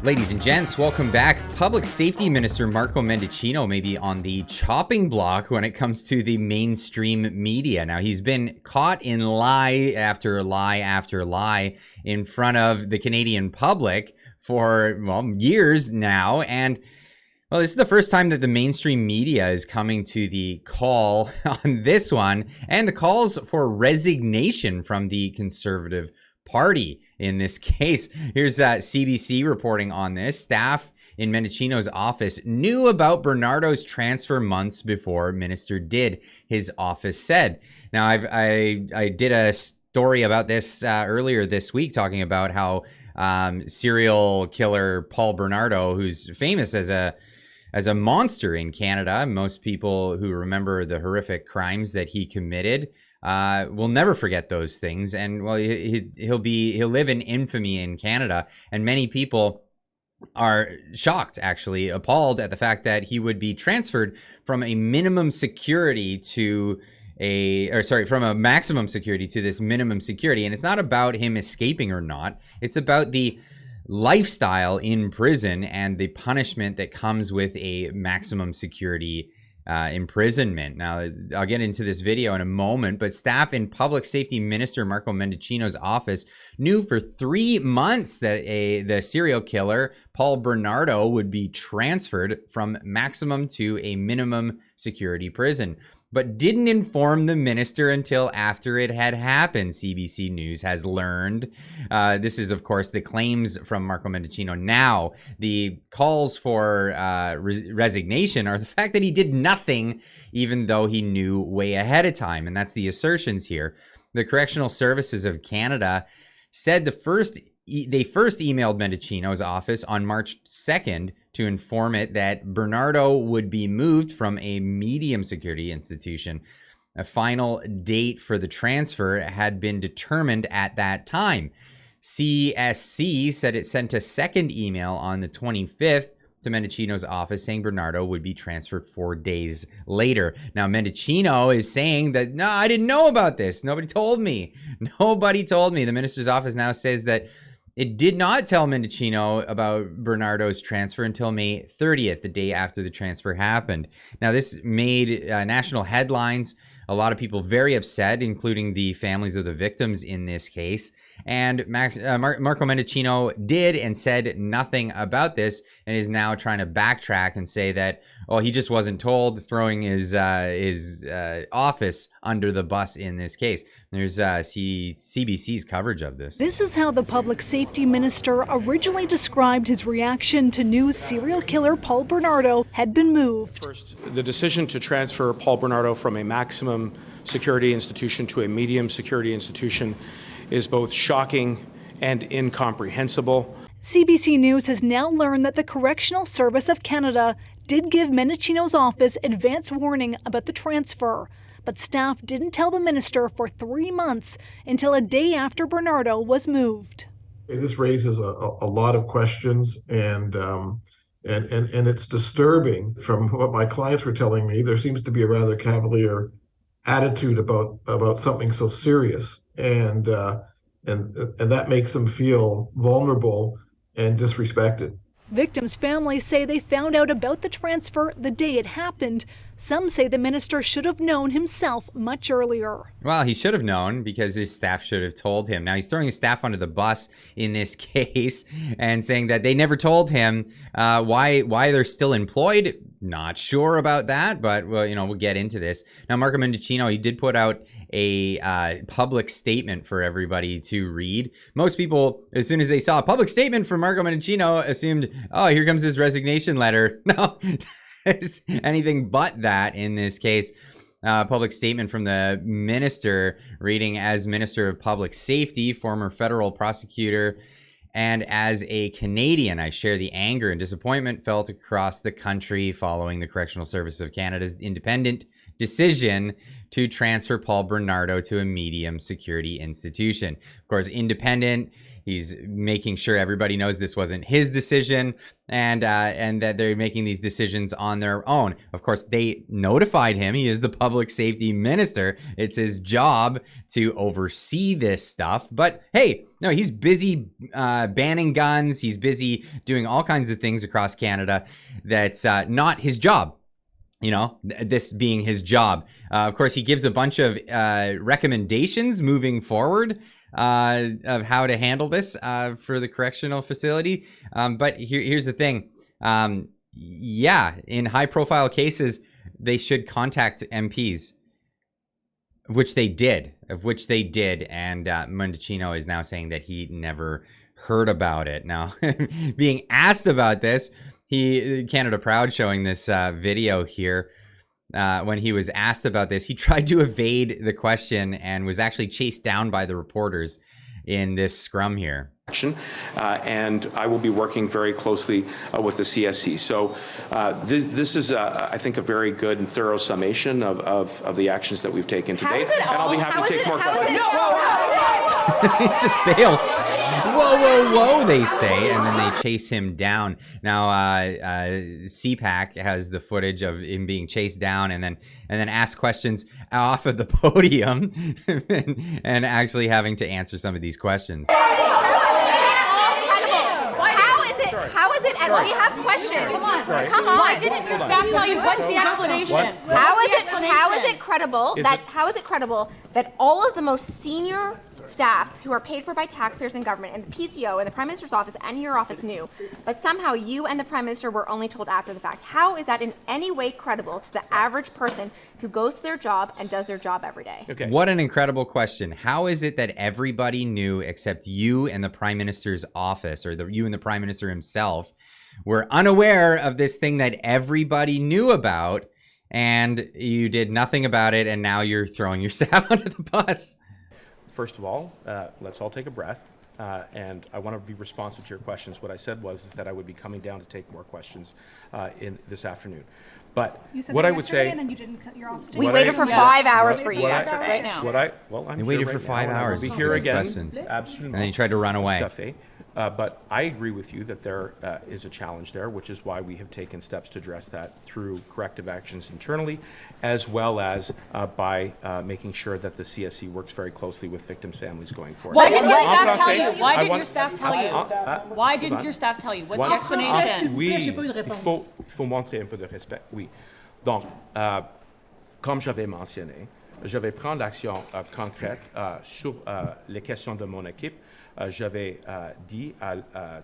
Ladies and gents, welcome back. Public Safety Minister Marco Mendicino may be on the chopping block when it comes to the mainstream media. Now, he's been caught in lie after lie after lie in front of the Canadian public for, well, years now. And, well, this is the first time that the mainstream media is coming to the call on this one, and the calls for resignation from the Conservative Party in this case. Here's CBC reporting on this. Staff in Mendicino's office knew about Bernardo's transfer months before Minister did, his office said. Now, I did a story about this earlier this week, talking about how serial killer Paul Bernardo, who's famous as a monster in Canada, most people who remember the horrific crimes that he committed will never forget those things, and well, he'll live in infamy in Canada, and many people are shocked, actually appalled at the fact that he would be transferred from a minimum security to from a maximum security to this minimum security. And it's not about him escaping or not. It's about the lifestyle in prison and the punishment that comes with a maximum security imprisonment. Now, I'll get into this video in a moment, but staff in Public Safety Minister Marco Mendicino's office knew for 3 months that the serial killer Paul Bernardo would be transferred from maximum to a minimum security prison, but didn't inform the minister until after it had happened, CBC News has learned. This is, of course, the claims from Marco Mendicino. Now, the calls for resignation are the fact that he did nothing, even though he knew way ahead of time. And that's the assertions here. The Correctional Services of Canada said they first emailed Mendicino's office on March 2nd to inform it that Bernardo would be moved from a medium security institution. A final date for the transfer had been determined at that time. CSC said it sent a second email on the 25th to Mendicino's office saying Bernardo would be transferred 4 days later. Now, Mendicino is saying that, no, I didn't know about this. Nobody told me. Nobody told me. The minister's office now says that it did not tell Mendicino about Bernardo's transfer until May 30th, the day after the transfer happened. Now, this made national headlines. A lot of people very upset, including the families of the victims in this case. And Marco Mendicino did and said nothing about this, and is now trying to backtrack and say that, oh, he just wasn't told, throwing his office under the bus in this case. There's CBC's coverage of this. This is how the public safety minister originally described his reaction to news serial killer Paul Bernardo had been moved. First, the decision to transfer Paul Bernardo from a maximum security institution to a medium security institution is both shocking and incomprehensible. CBC News has now learned that the Correctional Service of Canada did give Mendicino's office advance warning about the transfer, but staff didn't tell the minister for 3 months until a day after Bernardo was moved. This raises a lot of questions, and it's disturbing. From what my clients were telling me, there seems to be a rather cavalier attitude about something so serious, and that makes them feel vulnerable and disrespected. Victims' families say they found out about the transfer the day it happened. Some say the minister should have known himself much earlier. Well, he should have known because his staff should have told him. Now, he's throwing his staff under the bus in this case and saying that they never told him why they're still employed. Not sure about that, but well, we'll get into this. Now, Marco Mendicino, he did put out a public statement for everybody to read. Most people, as soon as they saw a public statement from Marco Mendicino, assumed, oh, here comes his resignation letter. No, it's anything but that in this case. Public statement from the minister, reading, as Minister of Public Safety, former federal prosecutor, and as a Canadian, I share the anger and disappointment felt across the country following the Correctional Service of Canada's independent decision to transfer Paul Bernardo to a medium security institution. Of course, independent. He's making sure everybody knows this wasn't his decision, and that they're making these decisions on their own. Of course, they notified him. He is the public safety minister. It's his job to oversee this stuff. But hey, no, he's busy banning guns. He's busy doing all kinds of things across Canada. That's not his job. You know, this being his job. Of course, he gives a bunch of recommendations moving forward of how to handle this for the correctional facility. But here's the thing. Yeah, in high profile cases, they should contact MPs, which they did. And Mendicino is now saying that he never heard about it. Now, being asked about this, Canada Proud showing this video here. When he was asked about this, he tried to evade the question and was actually chased down by the reporters in this scrum here. And I will be working very closely with the CSC. So this is, I think, a very good and thorough summation of the actions that we've taken to date. And I'll be happy to take more questions. He just bails. Whoa, whoa, whoa, they say, and then they chase him down. Now, CPAC has the footage of him being chased down and then ask questions off of the podium and actually having to answer some of these questions. How is it? And we have questions. Come on. Why didn't your staff tell you? What's the explanation? How is it credible that all of the most senior staff who are paid for by taxpayers and government and the PCO and the Prime Minister's office and your office knew, but somehow you and the Prime Minister were only told after the fact? How is that in any way credible to the average person who goes to their job and does their job every day? Okay. What an incredible question. How is it that everybody knew except you and the Prime Minister's office, or you and the Prime Minister himself were unaware of this thing that everybody knew about, and you did nothing about it, and now you're throwing your staff under the bus? First of all, let's all take a breath, and I want to be responsive to your questions. What I said is that I would be coming down to take more questions in this afternoon. But you said what that I would say, and then you didn't cut your office. We waited for 5 hours for you yesterday. Right now. I'm They waited here for right 5 now, hours. I'll be here again. Questions. Absolutely. And then you tried to run away. But I agree with you that there is a challenge there, which is why we have taken steps to address that through corrective actions internally, as well as by making sure that the CSC works very closely with victims' families going forward. Why didn't your staff tell you? Why didn't your staff tell you? Why didn't your staff tell you? What's the explanation? Oui, il faut montrer un peu de respect. Oui. Donc, comme j'avais mentionné, je vais prendre action concrète sur les questions de mon équipe. J'avais dit à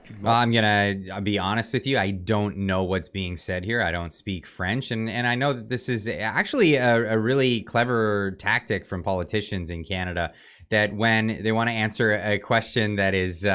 tout le monde. Well, I'm gonna be honest with you. I don't know what's being said here. I don't speak French, and I know that this is actually a really clever tactic from politicians in Canada. That when they want to answer a question that is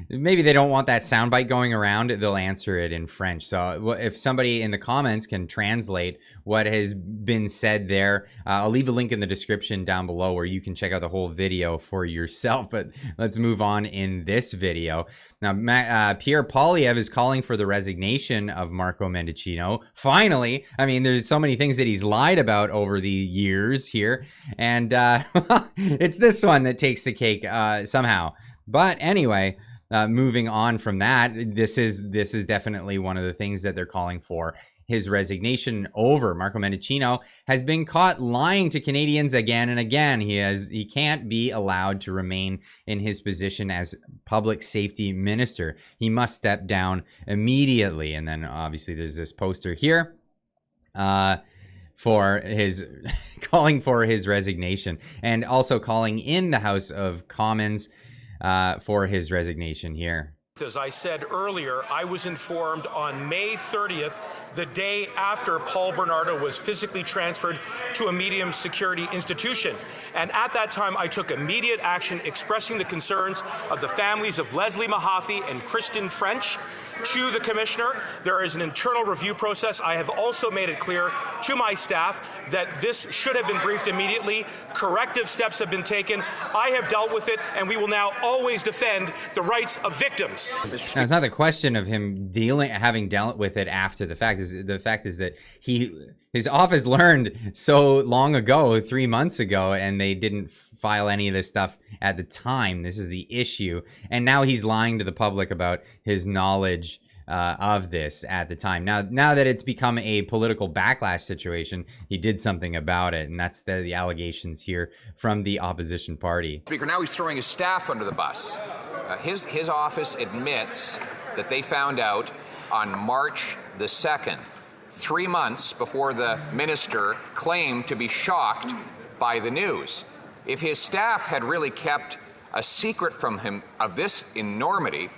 maybe they don't want that soundbite going around, they'll answer it in French. So if somebody in the comments can translate what has been said there, I'll leave a link in the description down below where you can check out the whole video for yourself. But let's move on in this video. Now, Pierre Poilievre is calling for the resignation of Marco Mendicino. Finally, I mean, there's so many things that he's lied about over the years here. And it's this one that takes the cake somehow. But anyway, moving on from that, this is definitely one of the things that they're calling for his resignation over. Marco Mendicino has been caught lying to Canadians again and again. He can't be allowed to remain in his position as public safety minister. He must step down immediately. And then obviously there's this poster here for his calling for his resignation, and also calling in the House of Commons for his resignation here. As I said earlier, I was informed on May 30th, the day after Paul Bernardo was physically transferred to a medium security institution. And at that time, I took immediate action expressing the concerns of the families of Leslie Mahaffey and Kristen French to the commissioner. There is an internal review process. I have also made it clear to my staff that this should have been briefed immediately. Corrective steps have been taken. I have dealt with it, and we will now always defend the rights of victims. Now, it's not the question of him having dealt with it after the fact. fact is that his office learned so long ago, 3 months ago, and they didn't file any of this stuff at the time. This is the issue, and now he's lying to the public about his knowledge of this at the time. Now that it's become a political backlash situation, he did something about it, and that's the allegations here from the opposition party. Speaker, now he's throwing his staff under the bus. His office admits that they found out on March the 2nd, 3 months before the minister claimed to be shocked by the news. If his staff had really kept a secret from him of this enormity,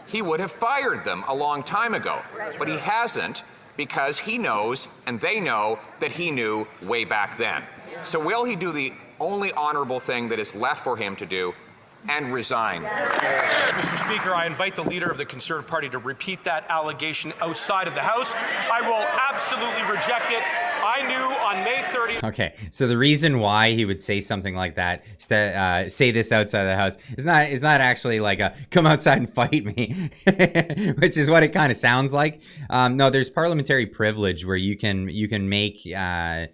he would have fired them a long time ago. But he hasn't, because he knows, and they know, that he knew way back then. So will he do the only honorable thing that is left for him to do, and resign? Mr. Speaker, I invite the Leader of the Conservative Party to repeat that allegation outside of the House. I will absolutely reject it. I knew on May 30th. Okay, so the reason why he would say something like that, say this outside of the House, is not actually like a come outside and fight me, which is what it kind of sounds like. No, there's parliamentary privilege where you can make say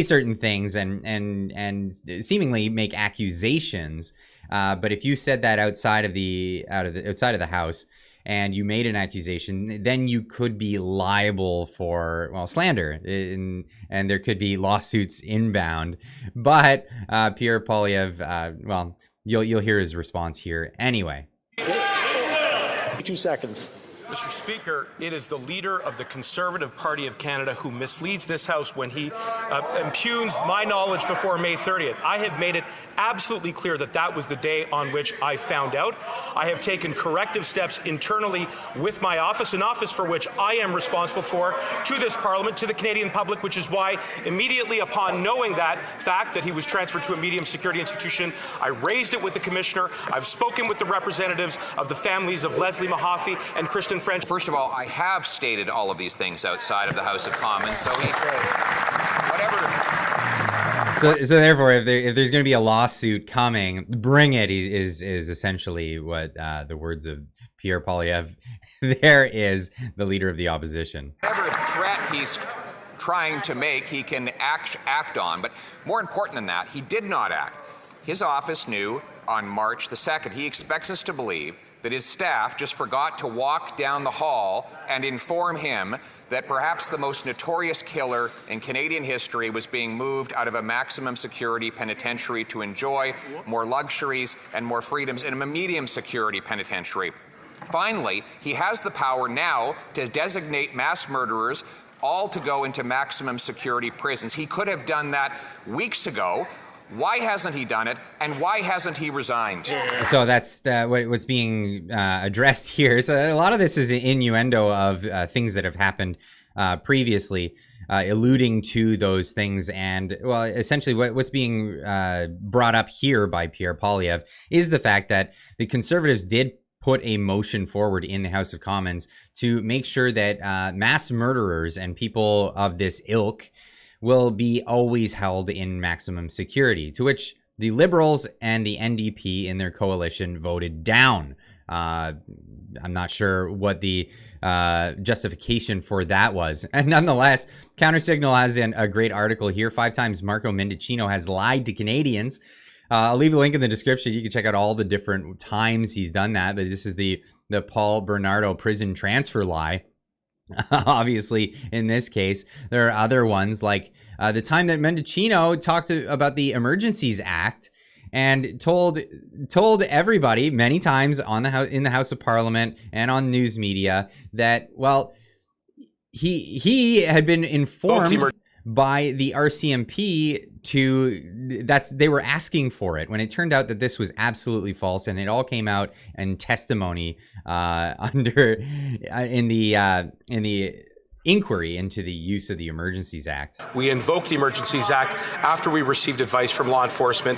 certain things and seemingly make accusations. But if you said that outside of the House, and you made an accusation, then you could be liable for, well, slander, and there could be lawsuits inbound. But Pierre Poilievre, well, you'll hear his response here anyway. 2 seconds. Mr. Speaker, it is the Leader of the Conservative Party of Canada who misleads this House when he impugns my knowledge before May 30th. I have made it absolutely clear that that was the day on which I found out. I have taken corrective steps internally with my office, an office for which I am responsible for, to this Parliament, to the Canadian public, which is why immediately upon knowing that fact, that he was transferred to a medium security institution, I raised it with the Commissioner. I've spoken with the representatives of the families of Leslie Mahaffey and Kristen French. First of all, I have stated all of these things outside of the House of Commons, so whatever. So therefore, if there's going to be a lawsuit coming, bring it is essentially what the words of Pierre Poilievre. There is the Leader of the Opposition. Whatever threat he's trying to make, he can act on. But more important than that, he did not act. His office knew on March the 2nd. He expects us to believe that his staff just forgot to walk down the hall and inform him that perhaps the most notorious killer in Canadian history was being moved out of a maximum security penitentiary to enjoy more luxuries and more freedoms in a medium security penitentiary. Finally, he has the power now to designate mass murderers all to go into maximum security prisons. He could have done that weeks ago. Why hasn't he done it, and why hasn't he resigned? So that's what's being addressed here. So a lot of this is innuendo of things that have happened previously, alluding to those things. And, well, essentially what's being brought up here by Pierre Poilievre is the fact that the Conservatives did put a motion forward in the House of Commons to make sure that mass murderers and people of this ilk will be always held in maximum security, to which the Liberals and the NDP in their coalition voted down. I'm not sure what the justification for that was. And nonetheless, CounterSignal has a great article here. 5 times Marco Mendicino has lied to Canadians. I'll leave a link in the description. You can check out all the different times he's done that. But this is the Paul Bernardo prison transfer lie. Obviously, in this case, there are other ones like the time that Mendicino talked about the Emergencies Act and told everybody many times in the House of Parliament and on news media that, well, he had been informed by the RCMP they were asking for it, when it turned out that this was absolutely false, and it all came out in testimony in the inquiry into the use of the Emergencies Act. We invoked the Emergencies Act after we received advice from law enforcement.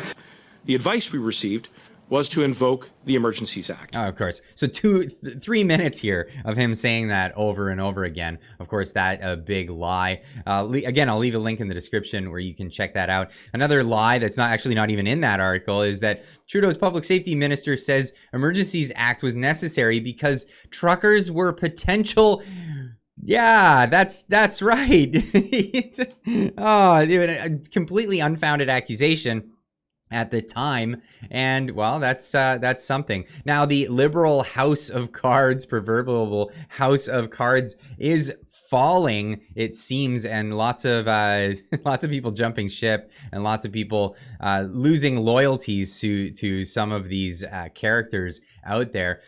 The advice we received was to invoke the Emergencies Act. Oh, of course. So 3 minutes here of him saying that over and over again. Of course, that a big lie. Again, I'll leave a link in the description where you can check that out. Another lie that's not even in that article is that Trudeau's public safety minister says Emergencies Act was necessary because truckers were potential Yeah, that's right. Oh, dude, a completely unfounded accusation at the time, and well, that's something. Now, the Liberal House of Cards, proverbial House of Cards, is falling, it seems, and lots of lots of people jumping ship, and lots of people losing loyalties to some of these characters out there.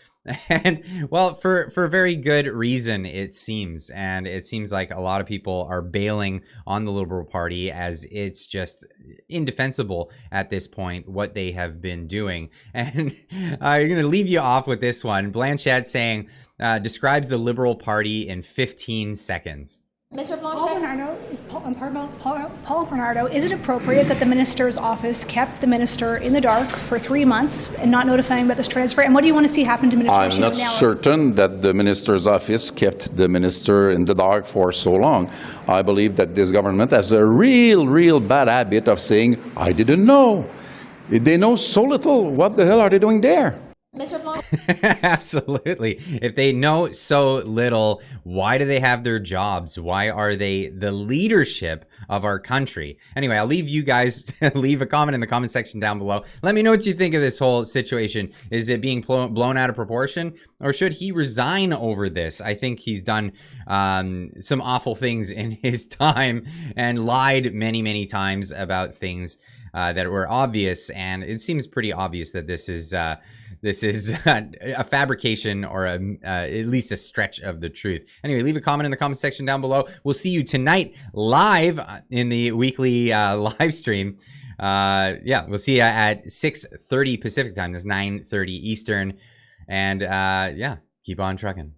And well, for very good reason, it seems. And it seems like a lot of people are bailing on the Liberal Party, as it's just indefensible at this point what they have been doing. And I'm going to leave you off with this one. Blanchet saying, describes the Liberal Party in 15 seconds. Mr. Paul Blanchet? Bernardo, Paul Bernardo, is it appropriate that the minister's office kept the minister in the dark for 3 months and not notifying about this transfer? And what do you want to see happen to Minister I'm not certain that the minister's office kept the minister in the dark for so long. I believe that this government has a real bad habit of saying, I didn't know. They know so little. What the hell are they doing there? Mr. Blanchet? Absolutely. If they know so little, why do they have their jobs? Why are they the leadership of our country? Anyway, I'll leave you guys, leave a comment in the comment section down below. Let me know what you think of this whole situation. Is it being blown out of proportion, or should he resign over this? I think he's done some awful things in his time and lied many times about things that were obvious, and it seems pretty obvious that this is a fabrication, or at least a stretch of the truth. Anyway, leave a comment in the comment section down below. We'll see you tonight live in the weekly live stream. Yeah, we'll see you at 6:30 Pacific time. That's 9:30 Eastern. And yeah, keep on trucking.